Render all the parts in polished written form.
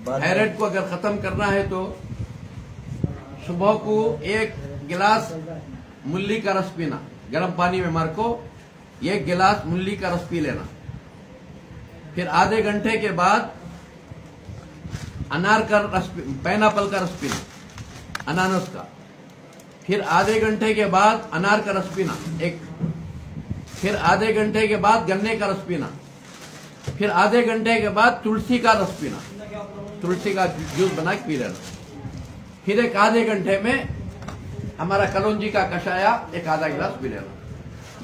Thyroid को अगर खत्म करना है तो सुबह को 1 गिलास मूली का रस पीना, गर्म पानी में मार को 1 गिलास मूली का रस पी लेना। फिर आधे घंटे के बाद अनार का रस, पाइनएप्पल का रस पीना, अनानास का। फिर आधे घंटे के बाद अनार का रस पीना एक। फिर आधे घंटे के बाद गन्ने का रस पीना। फिर आधे घंटे के बाद तुलसी का रस पीना, तुलसी का जूस बना के पी लेना। फिर एक आधे घंटे में हमारा कलौंजी का कषाया एक आधा गिलास पी लेना।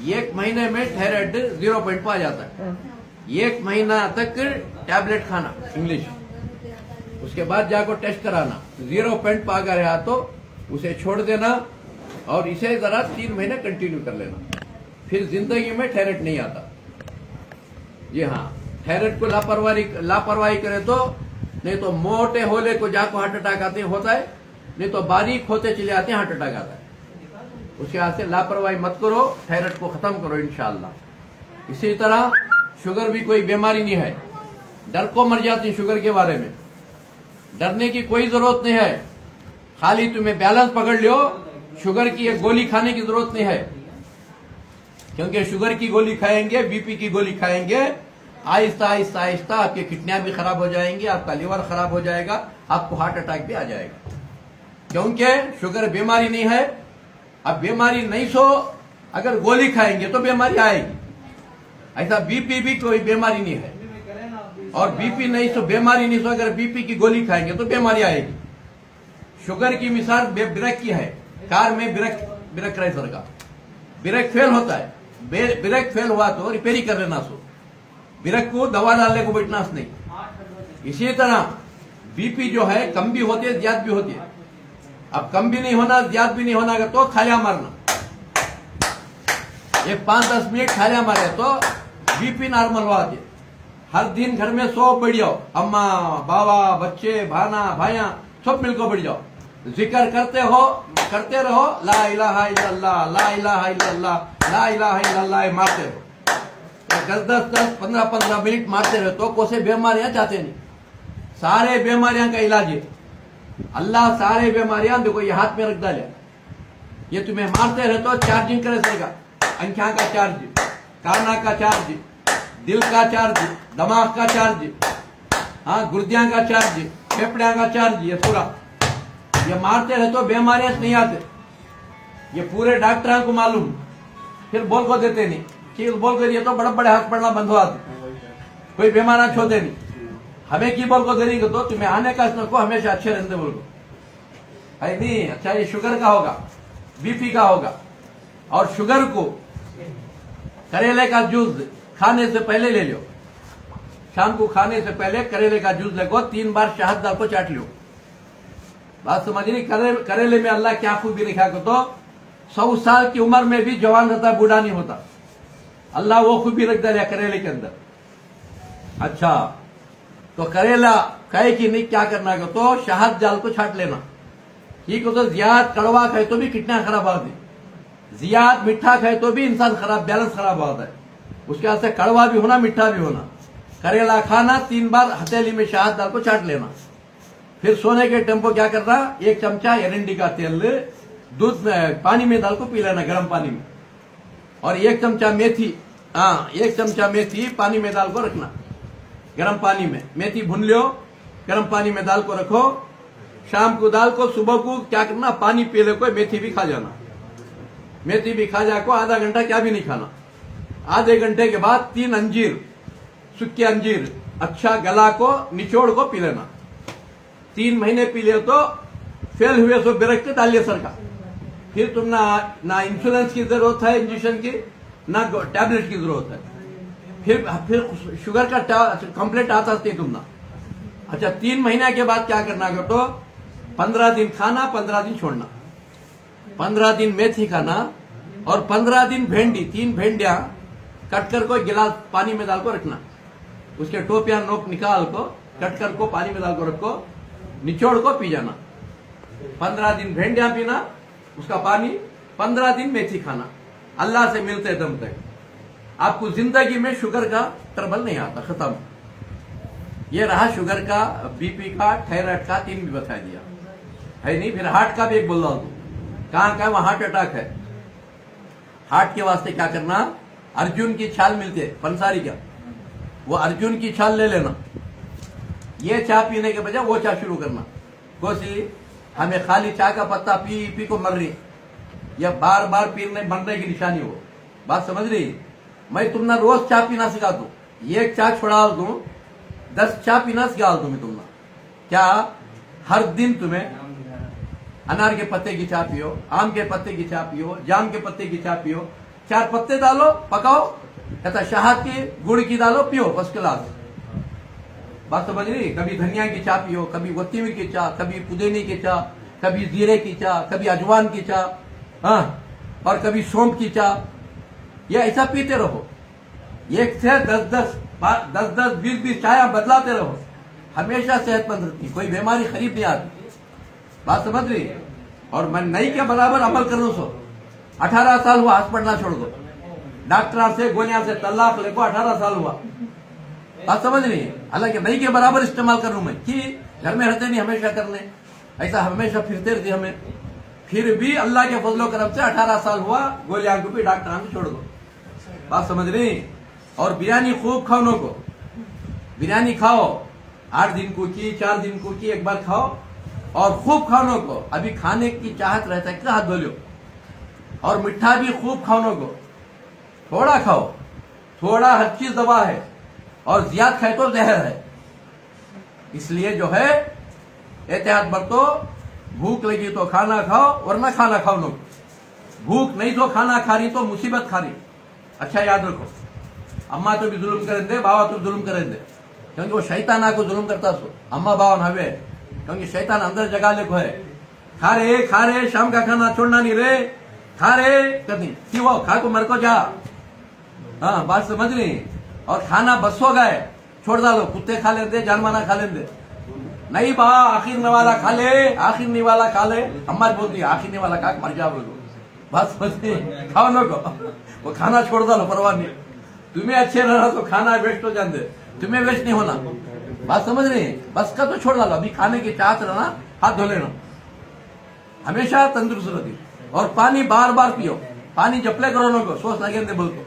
1 महीने में थायराइड 0 पॉइंट पर आ जाता है। 1 महीना तक टैबलेट खाना इंग्लिश, उसके बाद जाकर टेस्ट कराना। 0 पॉइंट पर अगर रहा तो उसे छोड़ देना और इसे जरा 3 महीने कंटिन्यू कर लेना। फिर जिंदगी में थायराइड नहीं आता। जी हाँ, थायराइड को लापरवाही करे तो नहीं तो मोटे होले को जाको हार्ट अटैक आते होता है, नहीं तो बारीक होते चले आते हैं हार्ट अटैक आता है। उसके हाथ से लापरवाही मत करो, थायराइड को खत्म करो इंशाअल्लाह। इसी तरह शुगर भी कोई बीमारी नहीं है, डर को मर जाती शुगर के बारे में। डरने की कोई जरूरत नहीं है, खाली तुम्हें बैलेंस पकड़ लियो। शुगर की एक गोली खाने की जरूरत नहीं है, क्योंकि शुगर की गोली खाएंगे, बीपी की गोली खाएंगे, आहिस्ता आहिस्ता आहिस्ता आपकी किडनियां भी खराब हो जाएंगी, आपका लिवर खराब हो जाएगा, आपको हार्ट अटैक भी आ जाएगा। क्योंकि शुगर बीमारी नहीं है। अब बीमारी नहीं सो अगर गोली खाएंगे तो बीमारी आएगी, ऐसा बीपी भी कोई बीमारी नहीं है। और बीपी नहीं सो बीमारी नहीं सो अगर बीपी की गोली खाएंगे तो बीमारी आएगी। शुगर की मिसाल ब्रेक की है, कार में ब्रेक रेसर का ब्रेक फेल होता है, ब्रेक फेल हुआ तो रिपेयरिंग कर लेना सो, ब्रेक को दवा डालने को बैठना नहीं। इसी तरह बीपी जो है कम भी होती है, ज्यादा भी होती है। अब कम भी नहीं होना, ज्यादा भी नहीं होना अगर तो खालिया मारना, ये 5-10 मिनट खालिया मारे तो बीपी नॉर्मल हो जाती है। हर दिन घर में 100 बैठ जाओ, अम्मा बाबा बच्चे भाना भाइया सब मिलकर बैठ जाओ, जिक्र करते रहो ला इलाहा इल्लल्लाह, ला इलाहा इल्लल्लाह, ला इलाहा इल्लल्लाह मारते रहो। 10-10, 15-15 मिनट मारते रहो तो कोई बीमारियां जाते नहीं। सारे बीमारियां का इलाज है। अल्लाह सारे बीमारियां देखो ये हाथ में रख डाले, ये तुम्हें मारते रहे तो चार्जिंग करे सकेगा। अंख्या का चार्ज, काना का चार्ज, दिल का चार्ज, दिमाग का चार्ज, हाँ गुर्दिया का चार्ज, फेफड़िया का चार्ज, ये पूरा ये मारते रहे तो बीमारियां नहीं आते। ये पूरे डॉक्टरों को मालूम, फिर बोल को देते नहीं कि बोल कर ये तो बड़े बड़े हाथ पड़ना बंद हो आते, कोई बीमार छोड़ते नहीं। हमें की बोल को देंगे तो तुम्हें आने का को हमेशा अच्छे रहते बोल को है नहीं। अच्छा ये शुगर का होगा, बीपी का होगा। और शुगर को करेले का जूस खाने से पहले ले लो, शाम को खाने से पहले करेले का जूस लेको, 3 बार शहद डाल को चाट लो। बात समझ रही? करेले में अल्लाह क्या खूबी लिखा को तो 100 साल की उम्र में भी जवान रहता, बूढ़ा नहीं होता। अल्लाह वो खूबी रख दिया करेले के अंदर। अच्छा तो करेला कहे कि नहीं क्या करना है तो शहद डाल को छाट लेना। ठीक हो तो ज्यादा कड़वा खाए तो भी किडनियां खराब होती, ज्यादा मीठा खाए तो भी इंसान खराब, बैलेंस खराब होता है। उसके बाद से कड़वा भी होना, मीठा भी होना। करेला खाना, 3 बार हथेली में शहद डाल को चाट लेना। फिर सोने के टाइम को क्या करना, 1 चमचा एरंडी का तेल दूध में पानी में डाल को पी लेना, गर्म पानी में। और 1 चमचा मेथी, 1 चमचा मेथी पानी में डाल को रखना, गर्म पानी में। मेथी भून लो, गर्म पानी में डाल को रखो। शाम को डाल को, सुबह को क्या करना, पानी पी ले को, मेथी भी खा जाना। मेथी भी खा जाको, आधा घंटा क्या भी नहीं खाना। आधे घंटे के बाद 3 अंजीर, सूखे अंजीर अच्छा गला को निचोड़ को पी लेना। 3 महीने पी ले तो फेल हुए सो ब्रेक के डालिए सर का। फिर तुम ना इंश्योरेंस की जरूरत है इंजेक्शन की, ना टैबलेट की जरूरत है। फिर शुगर का कंप्लेंट आता नहीं तुम ना। अच्छा 3 महीने के बाद क्या करना है तो 15 दिन खाना, 15 दिन छोड़ना। 15 दिन मेथी खाना और 15 दिन भेंडी, 3 भेंडियां कट कर को गिलास पानी में डाल को रखना। उसके टोपिया नोक निकाल को कट कर को पानी में डाल को रखो, निचोड़ को पी जाना। 15 दिन भेंडियां पीना, उसका पानी, 15 दिन मेथी खाना। अल्लाह से मिलते दम तक आपको जिंदगी में शुगर का ट्रबल नहीं आता, खत्म। ये रहा शुगर का, बीपी का, थायराइड का, 3 भी बता दिया है नहीं। फिर हार्ट का भी एक बोल रहा हूं, कहां का है वहां हार्ट अटैक है। हार्ट के वास्ते क्या करना, अर्जुन की छाल मिलती है पंसारी का, वो अर्जुन की छाल ले लेना। ये चाय पीने के बजाय वो चाय शुरू करना। कोसी हमें खाली चाय का पत्ता पी पी को मर रही, या बार बार पीने मरने की निशानी हो। बात समझ रही? मैं तुमने रोज चाय पीना सिखा दूं, एक चाय छोड़ा दूं, 10 चाय पीना सिखा दूं मैं तुमने। क्या हर दिन तुम्हें अनार के पत्ते की चाय पियो, आम के पत्ते की चाय पियो, जाम के पत्ते की चाय पियो, 4 पत्ते डालो पकाओ, तथा शहद की गुड़ की डालो पियो, फर्स्ट क्लास। बात समझ रही? कभी धनिया की चाय पियो, कभी कोथिंबीर की चाय, कभी पुदीने की चाय, कभी जीरे की चाय, कभी अजवान की चाय, हाँ, और कभी सौंफ की चाय। ये ऐसा पीते रहो, 1 से 10-10 20 चाय बदलाते रहो, हमेशा सेहतमंद रहती, कोई बीमारी खरीब नहीं आती। बात समझ रही? और मैं नहीं के बराबर अमल कर लो। 18 साल हुआ हंस पढ़ना छोड़ दो, डॉक्टर से गोलियां से तलाक लेको 18 साल हुआ। बात समझ रही है? हालांकि नहीं के बराबर इस्तेमाल कर लू मैं, कि घर में रहते नहीं हमेशा करने, ऐसा हमेशा फिरते रहते हमें। फिर भी अल्लाह के फजलो करम से 18 साल हुआ, गोलियां को भी डॉक्टर से छोड़ दो। बात समझ रही? और बिरयानी खूब खाओ को, बिरयानी खाओ 8 दिन को की, 4 दिन को की, एक बार खाओ और खूब खानों को। अभी खाने की चाहत रहता है क्या, हाथ धो लो। और मिठा भी खूब खानों को, थोड़ा खाओ, थोड़ा हर चीज दवा है, और ज्यादा खाए तो जहर है। इसलिए जो है एहतियात बरतो, भूख लगी तो खाना खाओ वरना खाना खाओ लोग, भूख नहीं तो खाना खा रही तो मुसीबत खा रही। अच्छा याद रखो, अम्मा तो भी जुल्म करेंगे, बाबा तो जुल्म करेंगे, क्योंकि वो शैतान आको जुल्म करता सो अम्मा बाबा हवे, क्योंकि शैतान अंदर जगा ले को है। खा रे शाम का खाना छोड़ना नहीं रे, खा रे कभी कि वो खा को मर को जा। हाँ बात समझ रही? और खाना बस हो गए छोड़ डालो, कुत्ते खा लेते, जानमाना खा लेते, नहीं बा आखिर निवाला खा ले, आखिर निवाला खा ले। अम्मा बोलती है आखिर निवाला खा मर जा बोलो। बात समझ रही? खाओ नो को, वो खाना छोड़ डालो, परवाह नहीं। तुम्हें अच्छे रहना तो खाना वेस्ट हो जाते, तुम्हें वेस्ट नहीं होना। बात समझ रही? बस का तो छोड़ डालो, अभी खाने की चाहत रहना, हाथ धो लेना, हमेशा तंदुरुस्त रहती। और पानी बार बार पियो, पानी जपले करो लोगों को, सोच लगे बोल को,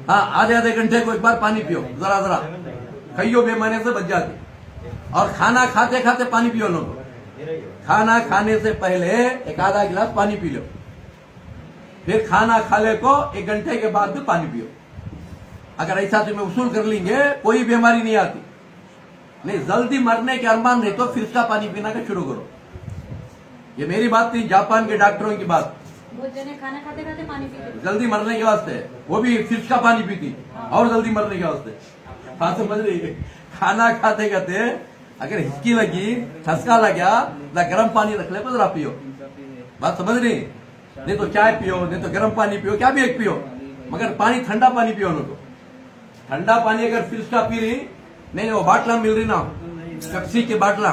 हाँ आधे घंटे को एक बार पानी पियो, जरा जरा कईयों बेमानी से बच जाती। और खाना खाते खाते पानी पियो लोगों, खाना खाने से पहले एक आधा गिलास पानी पी लो, फिर खाना खा ले को 1 घंटे के बाद भी पानी पियो। अगर ऐसा तुम्हें उसूल कर लेंगे कोई बीमारी नहीं आती। नहीं जल्दी मरने के अरमान रहे तो फिर उसका पानी पीना का शुरू करो। ये मेरी बात नहीं, जापान के डॉक्टरों की बात। वो जने खाना खाते खाते पानी पीते, जल्दी मरने के वास्ते, वो भी फिश का पानी पीती और जल्दी मरने के वास्ते। हाँ समझ रही? खाना खाते खाते अगर हिचकी लगी, ठसका लगा, ना गर्म पानी रख ले तो जरा पियो। बात समझ रही? नहीं तो चाय पियो, नहीं तो गर्म पानी पियो, क्या भी एक पियो, मगर पानी ठंडा पानी पियो उनको। ठंडा पानी अगर फिश का पी रही, नहीं वो बाटला मिल रही ना, पेप्सी के बाटला,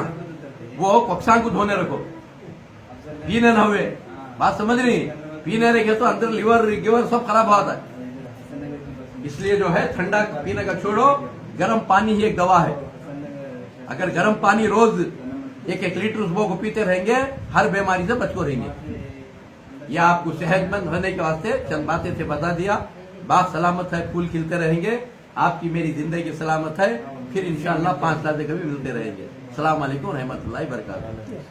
वो पक्षां को धोने रखो, पीने न हुए। बात समझ रही? पीने रखे तो अंदर लिवर गिवर सब खराब होता है। इसलिए जो है ठंडा पीने का छोड़ो, गर्म पानी ही एक दवा है। अगर गर्म पानी रोज 1-1 लीटर सुबह को पीते रहेंगे, हर बीमारी से बच को रहेंगे। यह आपको सेहतमंद रहने के वास्ते चंद बातें से बता दिया। बात सलामत है, फूल खिलते रहेंगे, आपकी मेरी जिंदगी सलामत है। फिर इंशाअल्लाह 5 साल से कभी मिलते रहेंगे। अस्सलाम वालेकुम रहमतुल्लाहि व बरकातहू।